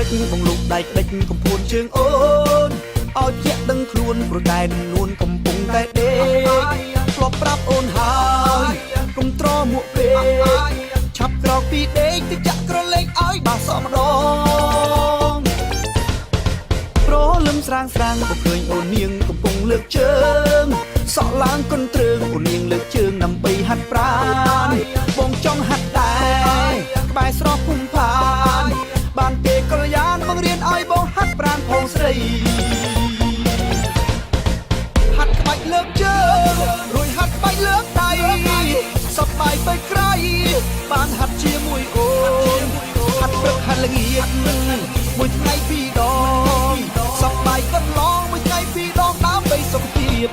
បងលោកដៃក្តិចកំពួនជើងអូនឲ្យជាក់ដឹងខ្លួនព្រោះតែនឹងនួនកំពុងតែដេកធ្លាប់ប្រាប់អូនហើយកុំត្រមួកពេកឆាប់ក្រោកពីដេកទៅចាក់ក្រឡេកឲ្យបាសម្ដងព្រលឹមស្រាងក៏ឃើញអូននាងកំពុងលើកជើងសក់ឡើងកន្ទ្រើងអូននាងលើកជើងដើម្បីហាត់ប្រាណបងចង់ហាត់ដែរក្បែរស្រស់ភូមិផានបានទេកល្យានបង្រៀនឲ្យបងហាត់ប្រាណផងស្រីហាត់ក្បាច់លើកជើងរួចហាត់ក្បាច់លើកដៃសប្បាយទៅក្រៃបានហាត់ជាមួយអូនហាត់ព្រឹកហាត់ល្ងាចមួយថ្ងៃពីរដងសប្បាយកន្លងមួយថ្ងៃពីរដងដើម្បីសុខភាព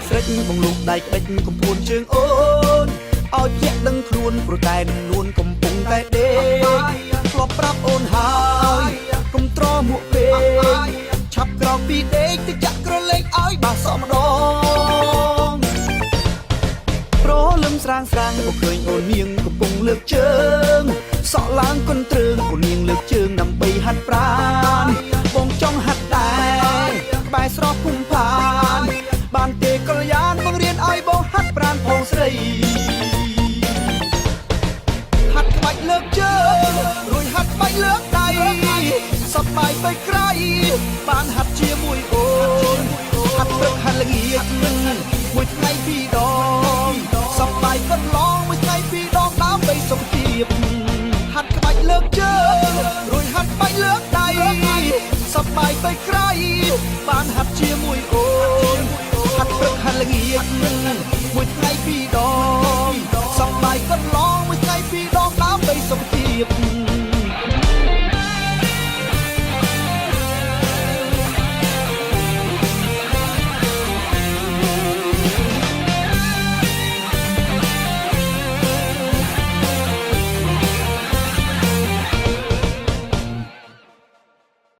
ស្រេចបងលោកដៃក្តិចកំពួនជើងអូនឲ្យជាក់ដឹងខ្លួនព្រោះតែនឹងនួនកំពុងតែដេកធ្លាប់ប្រាប់អូនហើយកុំត្រមួកពេកឆាប់ក្រោកពីដេកទៅចាក់ក្រឡេកឲ្យបាសម្ដងព្រលឹមស្រាងក៏ឃើញអូននាងកំពុងលើកជើងសក់ឡើងកន្ទ្រើងអូននាងលើកជើងដើម្បីហាត់ប្រាណបងចង់ហាត់ដែរក្បែរស្រស់ភូមិផានបានទេកល្យានបង្រៀនឲ្យបងហាត់ប្រាណផងស្រីហាត់ក្បាច់លើកជើងរួចហាត់ក្បាច់លើកដៃសប្បាយទៅក្រៃបានហាត់ជាមួយអូនហាត់ព្រឹកហាត់ល្ងាចមួយថ្ងៃពីរដងសប្បាយកន្លងមួយថ្ងៃពីរដងដើម្បីសុខភាពហាត់ក្បាច់លើកជើងរួចហាត់ក្បាច់លើកដៃសប្បាយទៅក្រៃបានហាត់ជាមួយអូនហាត់ព្រឹកហាត់ល្ងាចមួយថ្ងៃពីរដង